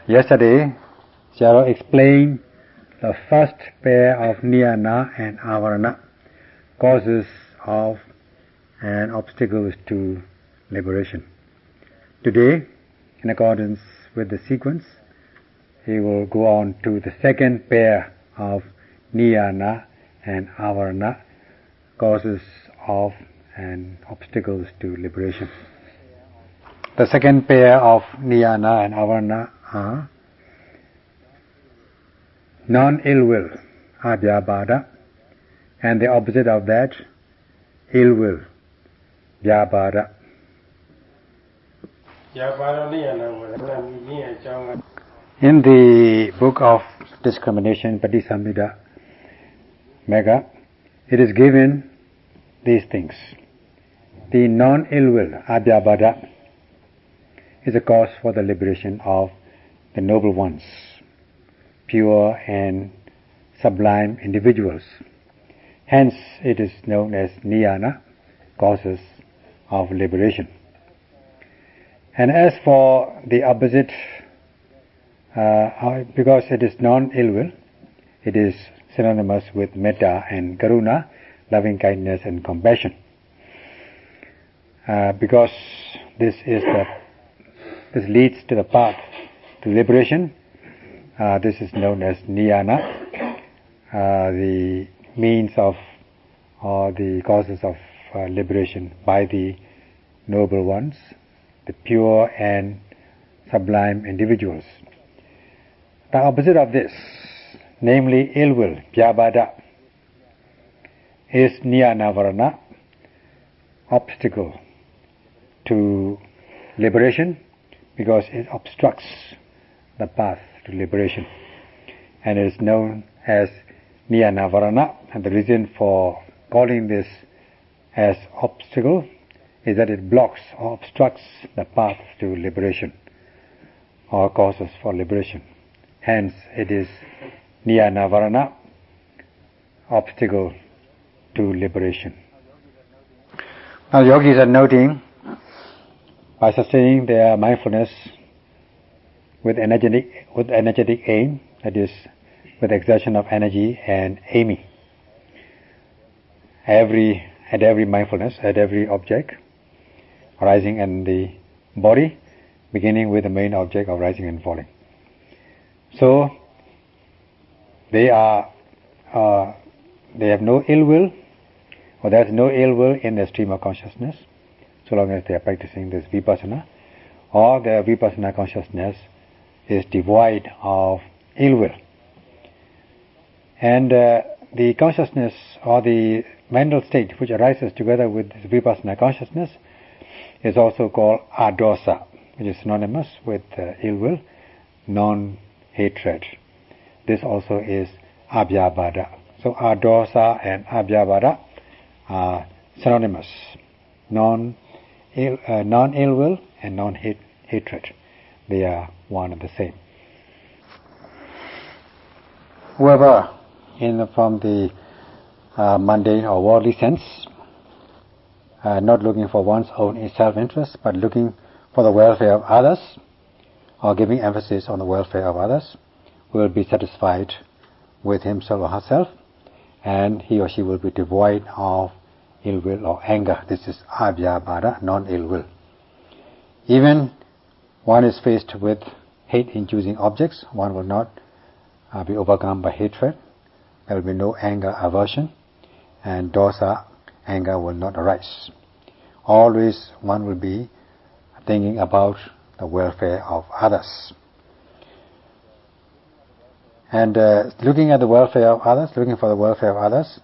Yesterday, Charo explained the first pair of niyana and avarana, causes of and obstacles to liberation. Today, in accordance with the sequence, he will go on to the second pair of niyana and avarana, causes of and obstacles to liberation. The second pair of niyana and avarana are non-ill will, abhyabhada, and the opposite of that, ill will, vyabhada. In the book of discrimination, Patisamhita Megha, it is given these things. The non-ill will, abhyabhada, is a cause for the liberation of the noble ones, pure and sublime individuals. Hence, it is known as niyana, causes of liberation. And as for the opposite, because it is non-ill will, it is synonymous with metta and karuna, loving kindness and compassion. Because this leads to the path to liberation. This is known as niyana, the means of or the causes of liberation by the noble ones, the pure and sublime individuals. The opposite of this, namely ill will, vyabhada, is niyanavarana, obstacle to liberation, because it obstructs the path to liberation, and it is known as niyanavarana. And the reason for calling this as obstacle is that it blocks or obstructs the path to liberation or causes for liberation. Hence, it is niyanavarana, obstacle to liberation. Now, yogis are noting, by sustaining their mindfulness with energetic aim, that is, with exertion of energy and aiming, at every mindfulness, at every object arising in the body, beginning with the main object of rising and falling. So they have no ill will, or there is no ill will in the stream of consciousness, so long as they are practicing this vipassana, or their vipassana consciousness is devoid of ill will. And the consciousness or the mental state which arises together with this vipassana consciousness is also called adosa, which is synonymous with ill will, non-hatred. This also is abhyabhada. So adosa and abhyabhada are synonymous, non-ill will and non-hatred. They are one and the same. Whoever, from the mundane or worldly sense, not looking for one's own self-interest, but looking for the welfare of others, or giving emphasis on the welfare of others, will be satisfied with himself or herself, and he or she will be devoid of ill will or anger. This is abhyabhada, non-ill will. Even one is faced with hate-inducing objects, one will not be overcome by hatred. There will be no anger, aversion, and dosa, anger, will not arise. Always one will be thinking about the welfare of others. And looking at the welfare of others, looking for the welfare of others,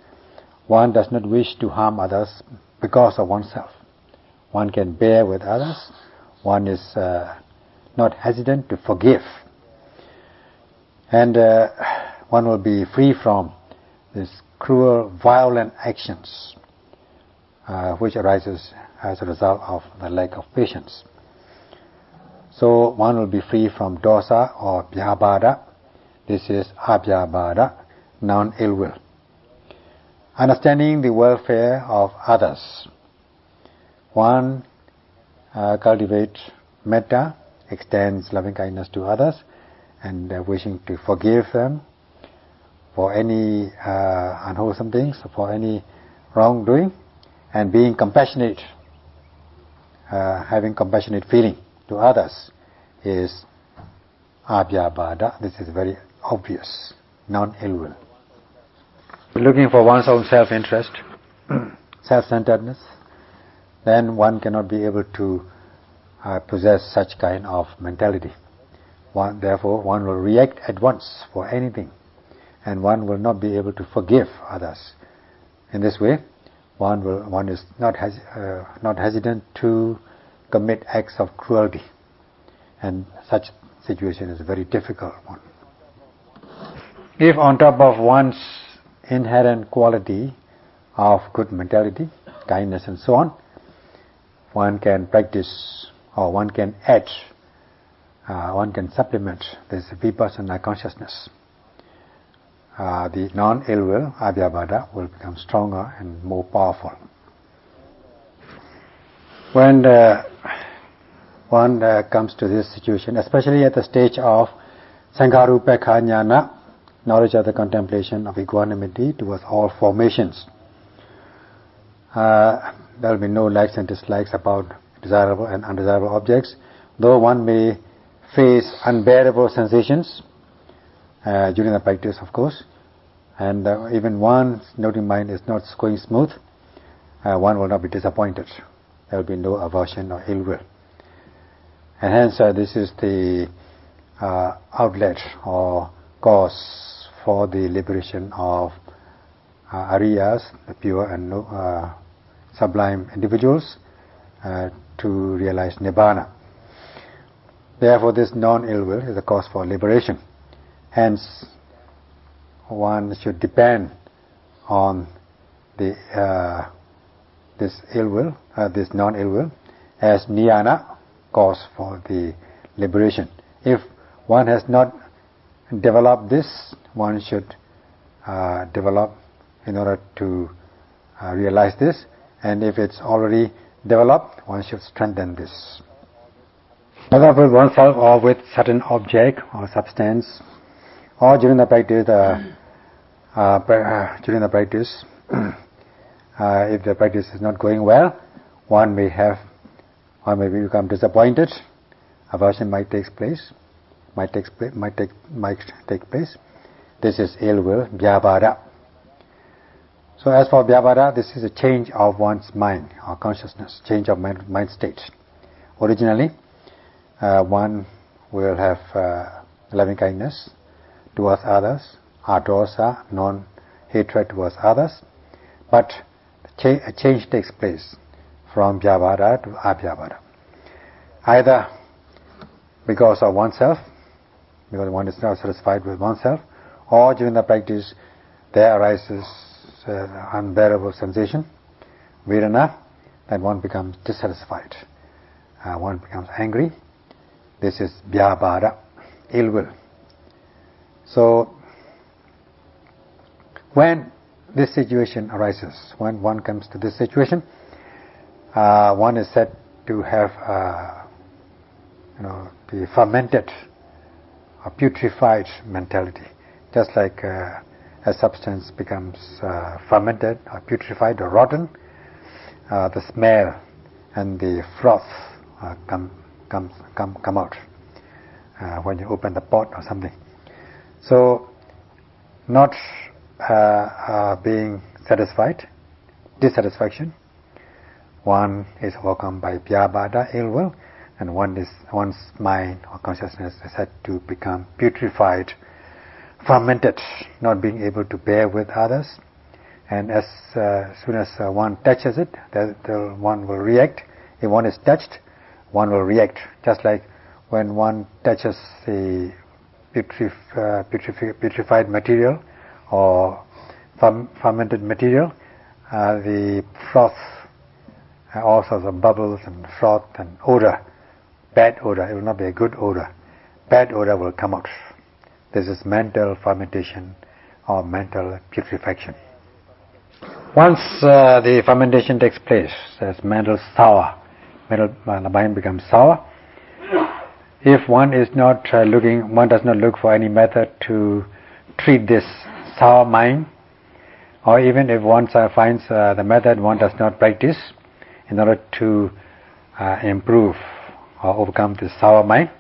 one does not wish to harm others because of oneself. One can bear with others. One is not hesitant to forgive. And one will be free from these cruel, violent actions which arises as a result of the lack of patience. So one will be free from dosa or vyabhada. This is abhyabhada, non-ill will. Understanding the welfare of others, one cultivates metta, extends loving kindness to others, and wishing to forgive them for any unwholesome things, for any wrongdoing, and being compassionate, having compassionate feeling to others is abhyabhada. This is very obvious, non-ill will. Looking for one's own self-interest, self-centeredness, then one cannot be able to possess such kind of mentality. Therefore, one will react at once for anything, and one will not be able to forgive others. In this way, one is not hesitant to commit acts of cruelty, and such situation is a very difficult one. If on top of one's inherent quality of good mentality, kindness and so on, one can practice, or one can add, one can supplement this vipassana consciousness, the non-ill will, abhyabhada, will become stronger and more powerful. When one comes to this situation, especially at the stage of Sankharupekkha jnana, knowledge of the contemplation of equanimity towards all formations, there will be no likes and dislikes about desirable and undesirable objects, though one may face unbearable sensations during the practice, of course, and even one's noting mind is not going smooth, one will not be disappointed. There will be no aversion or ill will. And hence this is the outlet or cause for the liberation of Ariyas, the pure and sublime individuals, to realize Nibbana. Therefore, this non-ill will is a cause for liberation. Hence, one should depend on the this ill will, this non-ill will, as niyana, cause for the liberation. If one has not developed this, one should develop in order to realize this, and if it's already developed, one should strengthen this. Whether with oneself or with certain object or substance, or during the practice, if the practice is not going well, one may become disappointed. Aversion might take place. This is ill will, vyabhara. So as for vyabhara, this is a change of one's mind or consciousness, change of mind state. Originally, one will have loving kindness towards others, adosa, non-hatred towards others, but a change takes place from vyabhara to abhyabhara. Either because of oneself, because one is not satisfied with oneself, or during the practice there arises unbearable sensation, vedana, then one becomes dissatisfied, one becomes angry. This is vyabhara, ill will. So when this situation arises, when one comes to this situation, one is said to have the fermented or putrefied mentality. Just like a substance becomes fermented or putrefied or rotten, the smell and the froth come out when you open the pot or something. So, not being satisfied, dissatisfaction, one is overcome by vyabhara, ill will, and one's mind or consciousness is said to become putrefied, fermented, not being able to bear with others, and as soon as one touches it, one will react. If one is touched, one will react, just like when one touches the putrefied material or fermented material, the froth, all sorts of bubbles and froth and odor, bad odor, it will not be a good odor, bad odor will come out. This is mental fermentation or mental putrefaction. Once the fermentation takes place, as mental sour, the mind becomes sour, If one is not one does not look for any method to treat this sour mind, or even if one finds the method one does not practice in order to improve or overcome this sour mind,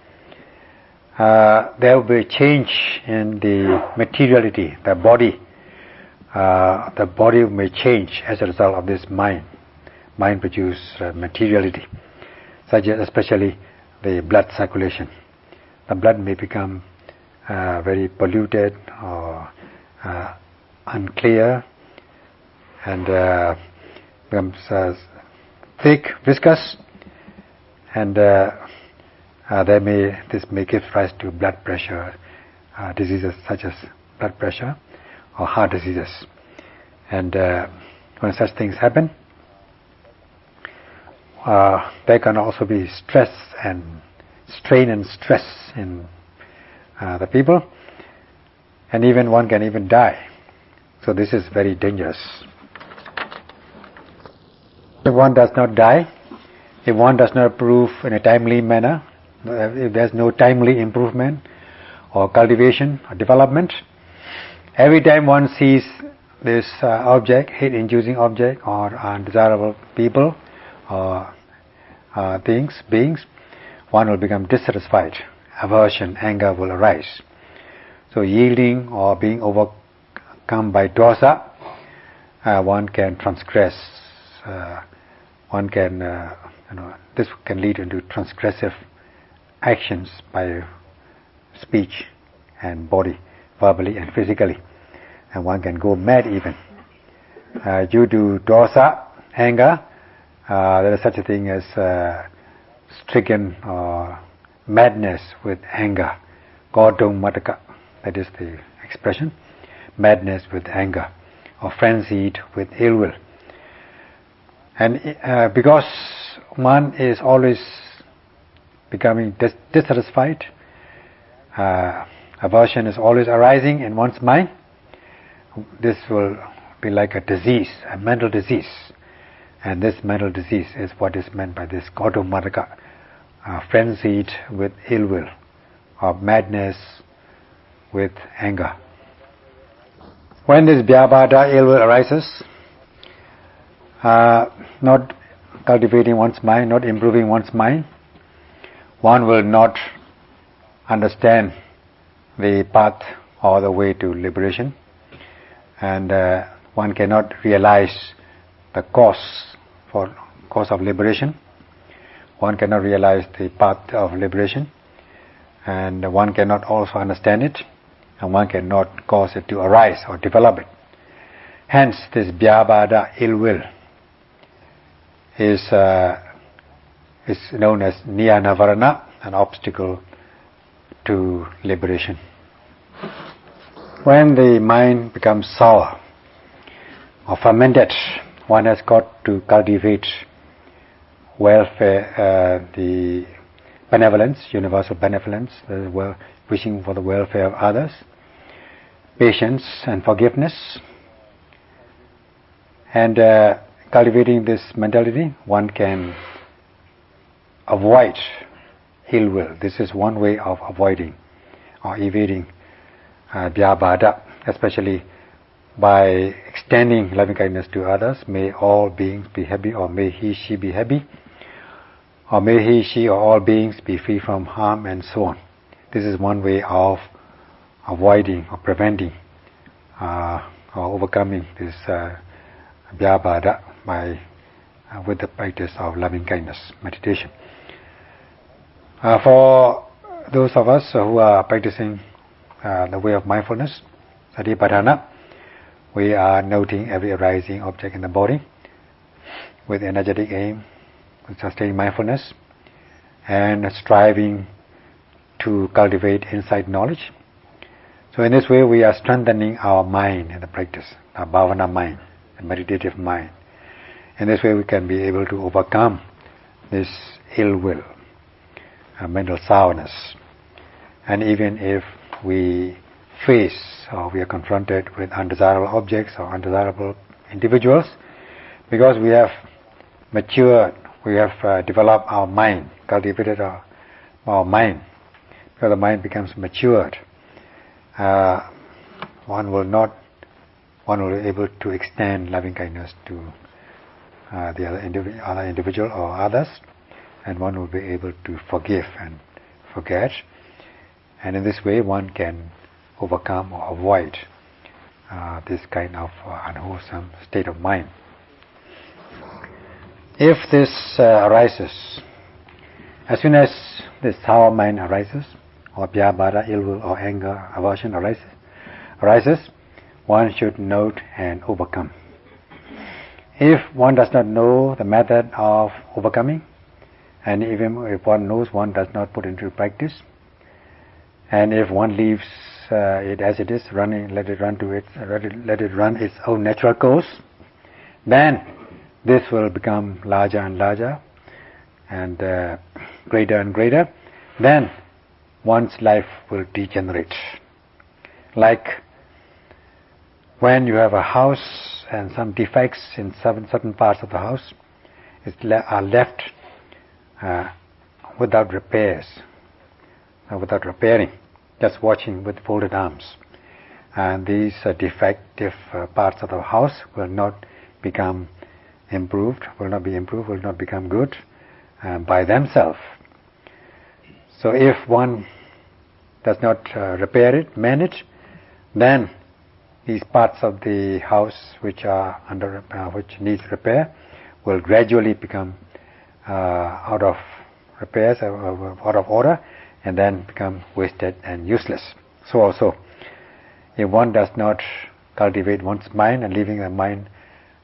there will be a change in the materiality, the body. The body may change as a result of this mind. Mind produces materiality, such as especially the blood circulation. The blood may become very polluted or unclear, and becomes thick, viscous, and this may give rise to blood pressure diseases such as blood pressure or heart diseases. And when such things happen, there can also be stress and strain and stress in the people, and even one can even die. So this is very dangerous. If one does not die, if one does not improve in a timely manner, if there's no timely improvement or cultivation or development, every time one sees this object, hate-inducing object, or undesirable people or beings, one will become dissatisfied. Aversion, anger will arise. So yielding or being overcome by dosa, one can transgress. This can lead into transgressive actions by speech and body, verbally and physically, and one can go mad even. Due to dosa, anger, there is such a thing as stricken or madness with anger. Godong mataka, that is the expression. Madness with anger, or frenzied with ill will. And because one is always becoming dissatisfied, aversion is always arising in one's mind, this will be like a disease, a mental disease. And this mental disease is what is meant by this Godong mataka, frenzied with ill will, or madness with anger. When this vyabhada, ill will, arises, not cultivating one's mind, not improving one's mind, one will not understand the path or the way to liberation, and one cannot realize the cause of liberation. One cannot realize the path of liberation, and one cannot also understand it, and one cannot cause it to arise or develop it. Hence, this vyabhada, ill will, is known as niyanavarana, an obstacle to liberation. When the mind becomes sour or fermented, one has got to cultivate welfare, the benevolence, universal benevolence, wishing for the welfare of others, patience and forgiveness, and cultivating this mentality, one can avoid ill will. This is one way of avoiding or evading vyabhada, especially by extending loving kindness to others. May all beings be happy, or may he, she be happy, or may he, she, or all beings be free from harm, and so on. This is one way of avoiding or preventing or overcoming this vyabhada with the practice of loving kindness meditation. For those of us who are practicing the way of mindfulness, satipatthana, we are noting every arising object in the body with energetic aim, with sustaining mindfulness, and striving to cultivate insight knowledge. So in this way we are strengthening our mind in the practice, our bhavana mind, the meditative mind. In this way we can be able to overcome this ill will, mental sourness. And even if we face or we are confronted with undesirable objects or undesirable individuals, because we have matured, we have developed our mind, cultivated our or mind. Because the mind becomes matured, one will be able to extend loving kindness to the other individual or others, and one will be able to forgive and forget, and in this way one can overcome or avoid this kind of unwholesome state of mind. If this arises, as soon as this sour mind arises, or vyabhara, ill will, or anger, aversion arises, one should note and overcome. If one does not know the method of overcoming, and even if one knows, one does not put into practice, and if one leaves it as it is, let it run its own natural course, then this will become larger and larger, and greater and greater. Then one's life will degenerate. Like when you have a house and some defects in certain parts of the house are left without repairs, without repairing, just watching with folded arms. And these defective parts of the house will not become improved, will not become good by themselves. So if one does not repair it, mend it, then these parts of the house which are which needs repair will gradually become out of repairs, out of order, and then become wasted and useless. So also, if one does not cultivate one's mind and leaving the mind,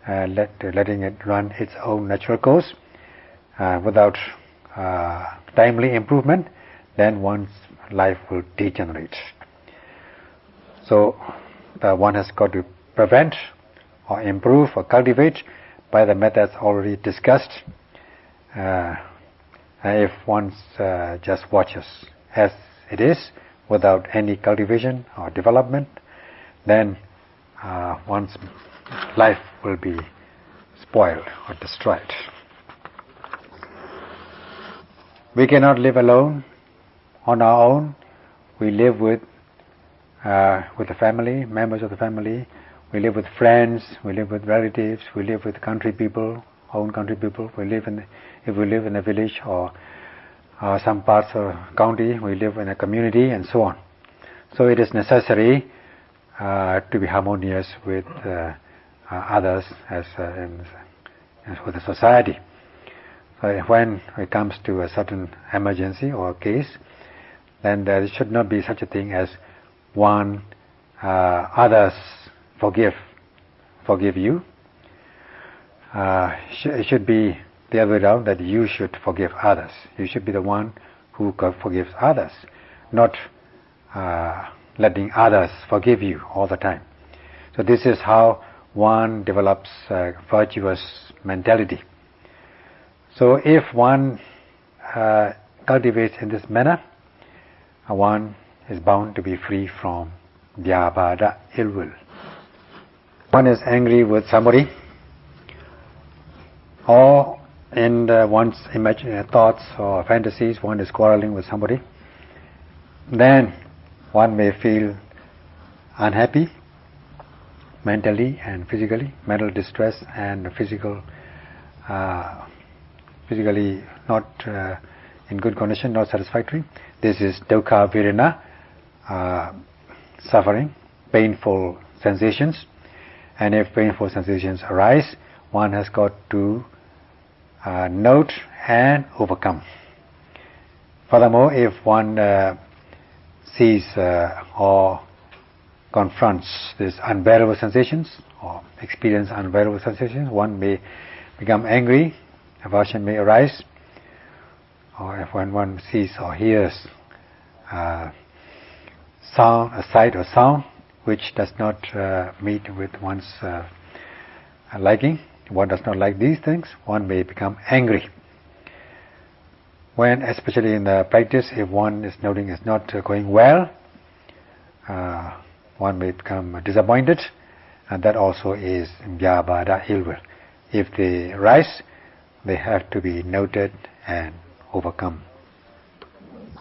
letting it run its own natural course without timely improvement, then one's life will degenerate. So one has got to prevent or improve or cultivate by the methods already discussed. If one just watches as it is without any cultivation or development, then one's life will be spoiled or destroyed. We cannot live alone on our own. We live with the family, members of the family. We live with friends. We live with relatives. We live with country people, own country people. If we live in a village or some parts of county, we live in a community, and so on. So it is necessary to be harmonious with others as with the society. So when it comes to a certain emergency or case, then there should not be such a thing as others forgive you. It should be the other way around, that you should forgive others. You should be the one who forgives others, not letting others forgive you all the time. So this is how one develops a virtuous mentality. So if one cultivates in this manner, one is bound to be free from vyabhara, ill will. One is angry with somebody, or in one's thoughts or fantasies, one is quarreling with somebody, then one may feel unhappy mentally and physically, mental distress and physically not in good condition, not satisfactory. This is dukkha vedana, suffering, painful sensations. And if painful sensations arise, one has got to note and overcome. Furthermore, if one sees or confronts these unbearable sensations or experience unbearable sensations, one may become angry, aversion may arise, or if when one sees or hears a sight or sound which does not meet with one's liking, one does not like these things, one may become angry. When, especially in the practice, if one is noting is not going well, one may become disappointed, and that also is vyabhara, ill will. If they rise, they have to be noted and overcome.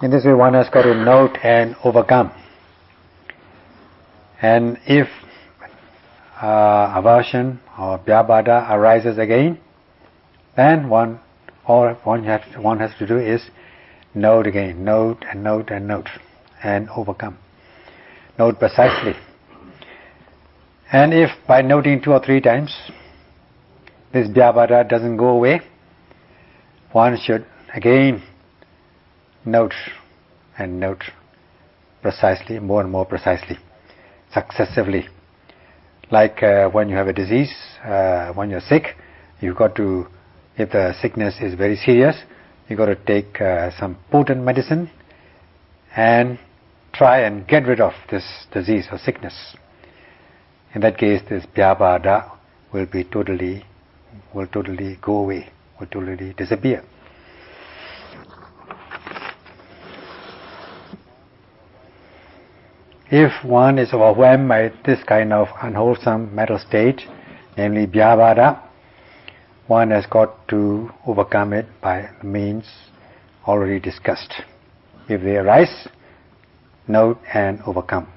In this way, one has got to note and overcome. And if aversion or vyabhada arises again, then all one has to do is note again, note and note and note, and overcome. Note precisely. And if by noting 2 or 3 times, this vyabhada doesn't go away, one should again note and note precisely, more and more precisely, successively. Like when you have a disease, when you're sick, you've got to, if the sickness is very serious, you've got to take some potent medicine and try and get rid of this disease or sickness. In that case, this vyabhada will totally go away, will totally disappear. If one is overwhelmed by this kind of unwholesome mental state, namely vyabhada, one has got to overcome it by the means already discussed. If they arise, note and overcome.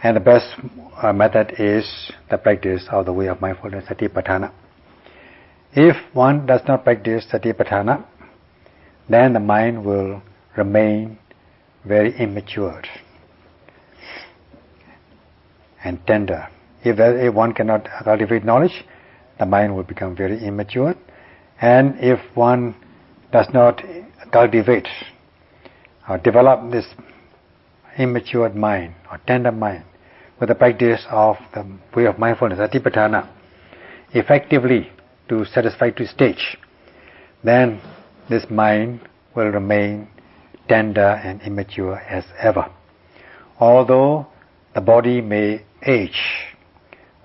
And the best method is the practice of the way of mindfulness, Satipatthana. If one does not practice Satipatthana, then the mind will remain very immature and tender. If one cannot cultivate knowledge, the mind will become very immature. And if one does not cultivate or develop this immature mind or tender mind with the practice of the way of mindfulness, Satipatthana, effectively to satisfactory stage, then this mind will remain tender and immature as ever. Although the body may age,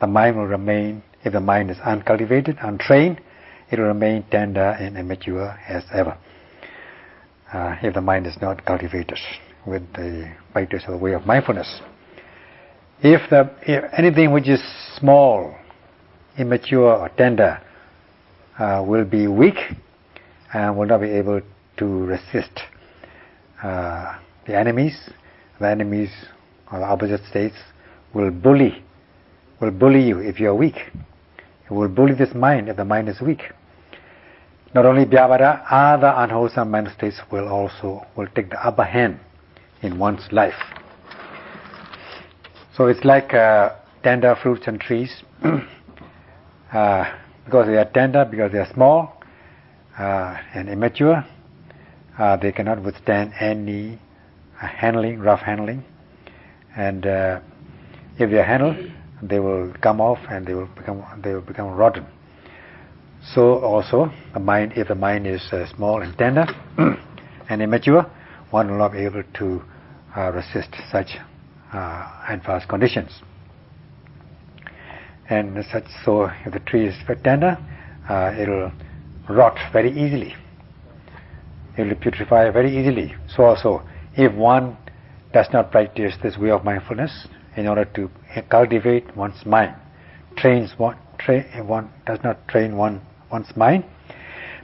the mind will remain, if the mind is uncultivated, untrained, it will remain tender and immature as ever. If the mind is not cultivated with the practice of the way of mindfulness. If anything which is small, immature or tender will be weak and will not be able to resist the enemies or the opposite states will bully you if you are weak. It will bully this mind if the mind is weak. Not only vyabhada, other unwholesome mental states will take the upper hand in one's life. So it's like tender fruits and trees. Because they are tender, because they are small and immature, they cannot withstand any rough handling. And if they are handled, they will come off and they will become rotten. So also the mind, if the mind is small and tender and immature, one will not be able to resist such adverse conditions. And so if the tree is very tender, it will rot very easily. It will putrefy very easily. So also, if one does not practice this way of mindfulness in order to cultivate one's mind, if one does not train one's mind,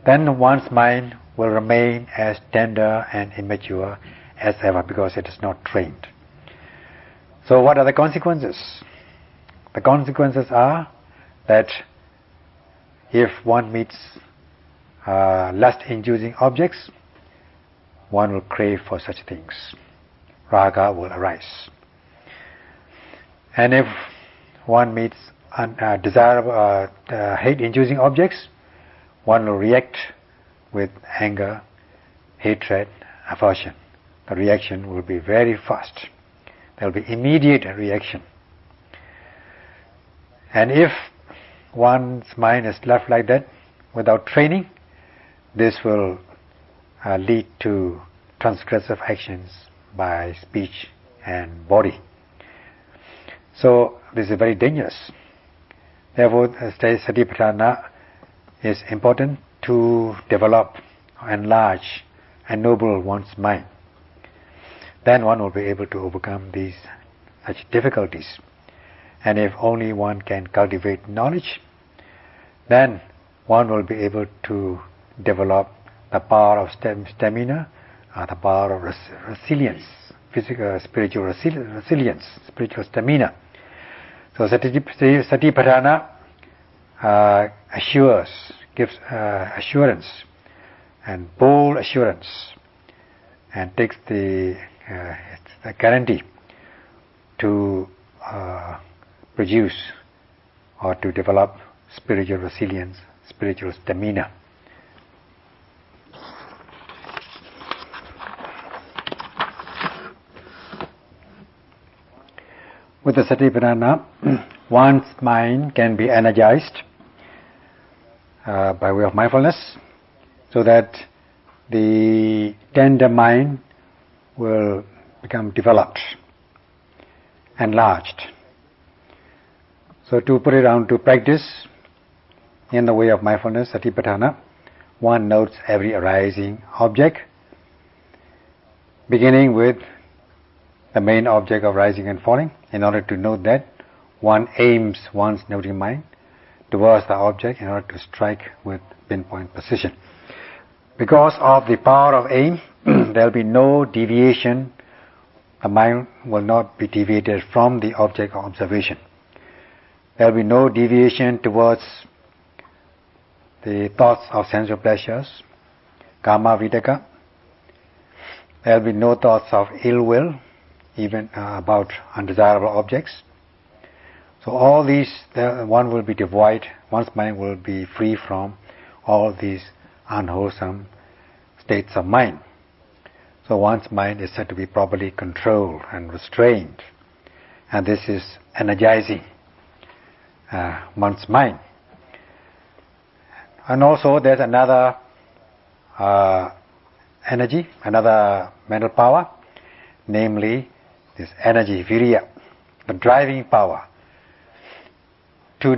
then one's mind will remain as tender and immature as ever because it is not trained. So what are the consequences? The consequences are that if one meets lust-inducing objects, one will crave for such things. Raga will arise. And if one meets desirable hate-inducing objects, one will react with anger, hatred, aversion. The reaction will be very fast. There will be immediate reaction. And if one's mind is left like that without training, this will lead to transgressive actions by speech and body. So this is very dangerous. Therefore, Satipatthana is important to develop, enlarge, ennoble one's mind. Then one will be able to overcome such difficulties. And if only one can cultivate knowledge, then one will be able to develop the power of stamina, the power of resilience, physical, spiritual resilience, spiritual stamina. So Satipatthana gives assurance and bold assurance, and takes the guarantee to produce or to develop spiritual resilience, spiritual stamina. With the Satipatthana, one's mind can be energized by way of mindfulness, so that the tender mind will become developed, enlarged. So to put it down to practice in the way of mindfulness, Satipatthana, one notes every arising object, beginning with the main object of rising and falling. In order to note that, one aims one's noting mind towards the object in order to strike with pinpoint precision. Because of the power of aim, there will be no deviation. The mind will not be deviated from the object of observation. There will be no deviation towards the thoughts of sensual pleasures, kama vidaka. There will be no thoughts of ill will, even about undesirable objects. So all these, one will be devoid, one's mind will be free from all these unwholesome states of mind. So one's mind is said to be properly controlled and restrained, and this is energizing one's mind. And also there's another energy, another mental power, namely this energy, virya, the driving power to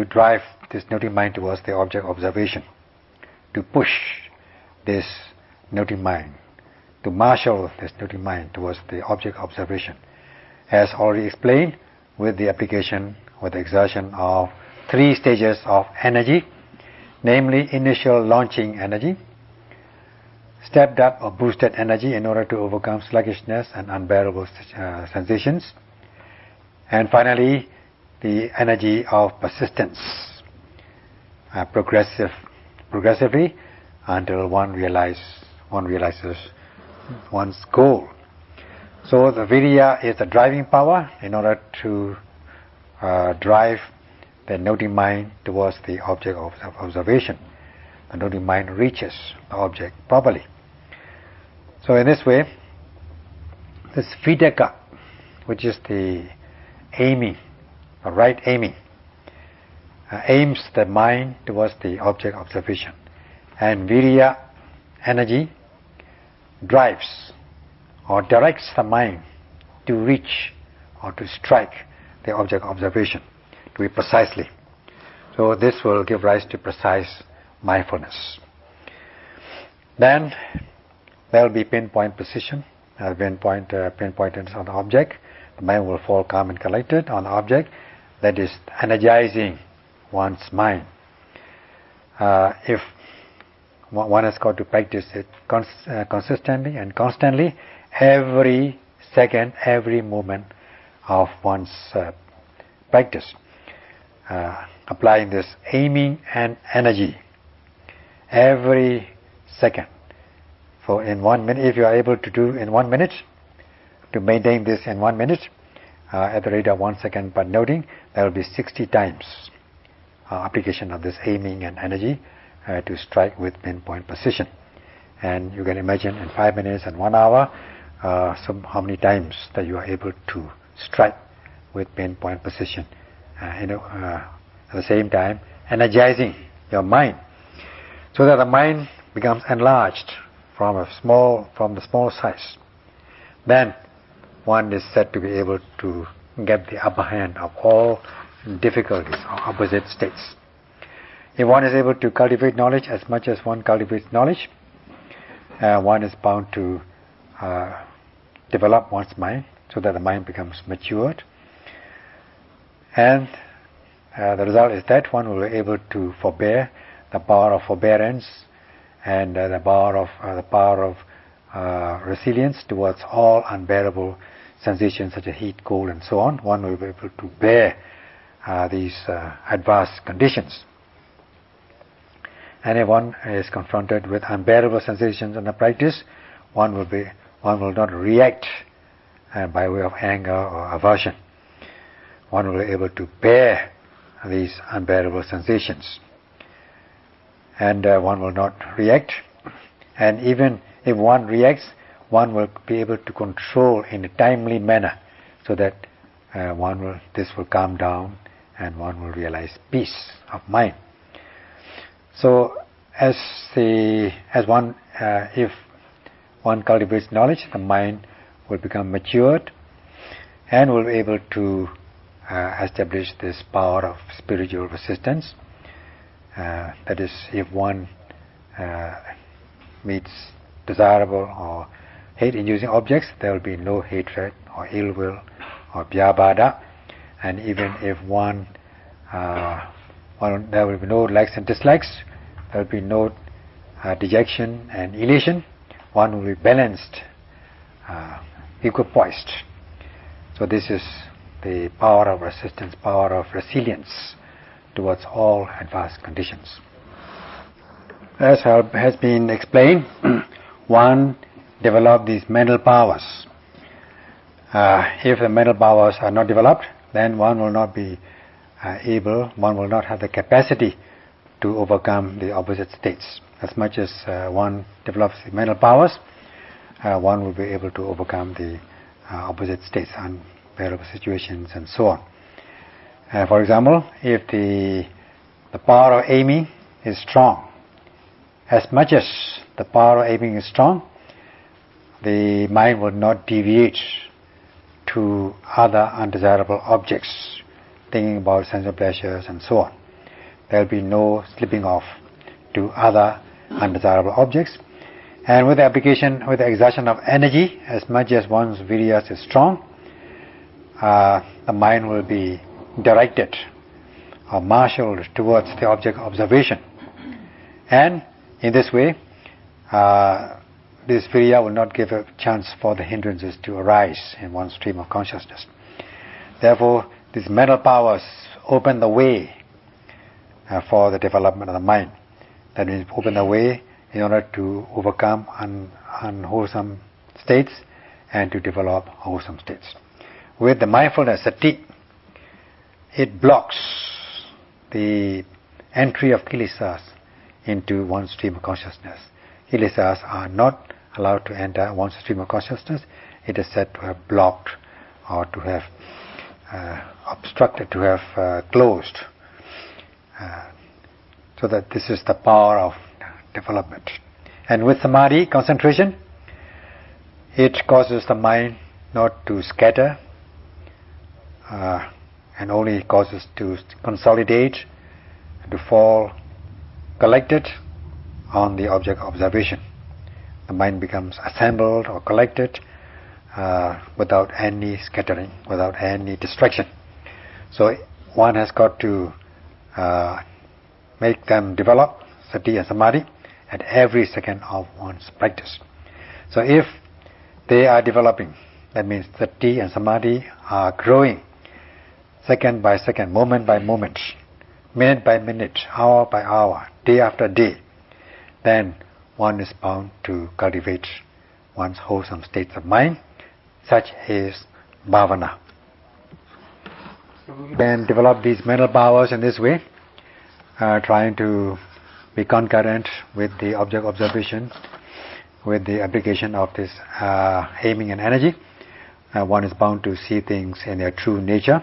drive this noting mind towards the object of observation, to push this noting mind, to marshal this noting mind towards the object of observation, as already explained, with the application, with the exertion of 3 stages of energy, namely initial launching energy, stepped up or boosted energy in order to overcome sluggishness and unbearable sensations, and finally the energy of persistence, progressively until one realizes one's goal. So the virya is the driving power in order to drive the noting mind towards the object of observation. The noting mind reaches the object properly. So in this way, this vidaka, which is the aiming, the right aiming, aims the mind towards the object of observation, and virya, energy, drives or directs the mind to reach or to strike the object of observation, to be precisely. So this will give rise to precise mindfulness. Then there will be pinpoint precision, pinpointedness on the object. The mind will fall calm and collected on the object, that is energizing one's mind. If one has got to practice it consistently and constantly, every second, every moment of one's practice, applying this aiming and energy every second. For in 1 minute, if you are able to do in 1 minute, to maintain this in 1 minute, at the rate of 1 second per noting, there will be 60 times application of this aiming and energy to strike with pinpoint precision. And you can imagine in 5 minutes and 1 hour, how many times that you are able to strike with pinpoint precision. At the same time, energizing your mind, so that the mind becomes enlarged from the small size. Then one is said to be able to get the upper hand of all difficulties or opposite states. If one is able to cultivate knowledge as much as one cultivates knowledge, one is bound to develop one's mind so that the mind becomes matured, and the result is that one will be able to forbear, the power of forbearance and the power of resilience towards all unbearable sensations such as heat, cold and so on. One will be able to bear these adverse conditions. And if one is confronted with unbearable sensations in the practice, one will not react by way of anger or aversion. One will be able to bear these unbearable sensations, and one will not react. And even if one reacts, one will be able to control in a timely manner, so that this will calm down and one will realize peace of mind. So if one cultivates knowledge, the mind will become matured and will be able to establish this power of spiritual resistance. That is, if one meets desirable or hate-inducing objects, there will be no hatred or ill will or vyabhada. And even if there will be no likes and dislikes, there will be no dejection and elation. One will be balanced, equipoised. So this is the power of resistance, power of resilience towards all adverse conditions. As has been explained, one develop these mental powers. If the mental powers are not developed, then one will not be one will not have the capacity to overcome the opposite states. As much as one develops the mental powers, one will be able to overcome the opposite states, unbearable situations and so on. For example, if the power of aiming is strong, as much as the power of aiming is strong, the mind will not deviate to other undesirable objects, thinking about sensual pleasures and so on. There will be no slipping off to other undesirable objects. And with the application, with the exertion of energy, as much as one's virya is strong, the mind will be directed or marshaled towards the object of observation. And in this way, this virya will not give a chance for the hindrances to arise in one's stream of consciousness. Therefore, these mental powers open the way for the development of the mind. That means open the way in order to overcome unwholesome states and to develop wholesome states. With the mindfulness, sati, it blocks the entry of kilesas into one's stream of consciousness. Kilesas are not allowed to enter one's stream of consciousness. It is said to have blocked or to have obstructed, to have closed. So that this is the power of development. And with samadhi, concentration, it causes the mind not to scatter and only causes to consolidate, to fall collected on the object of observation. The mind becomes assembled or collected without any scattering, without any distraction. So one has got to make them develop, sati and samadhi, at every second of one's practice. So if they are developing, that means sati and samadhi are growing second by second, moment by moment, minute by minute, hour by hour, day after day, then one is bound to cultivate one's wholesome states of mind. Such is bhavana. Then develop these mental powers in this way, trying to be concurrent with the object observation, with the application of this aiming and energy. One is bound to see things in their true nature,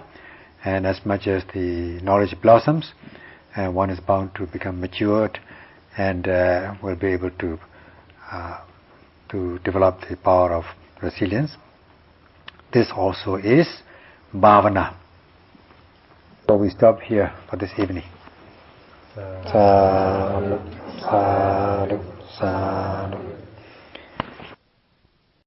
and as much as the knowledge blossoms, one is bound to become matured and will be able to develop the power of resilience. This also is bhavana. So we stop here for this evening. Sadhu, sadhu, sadhu.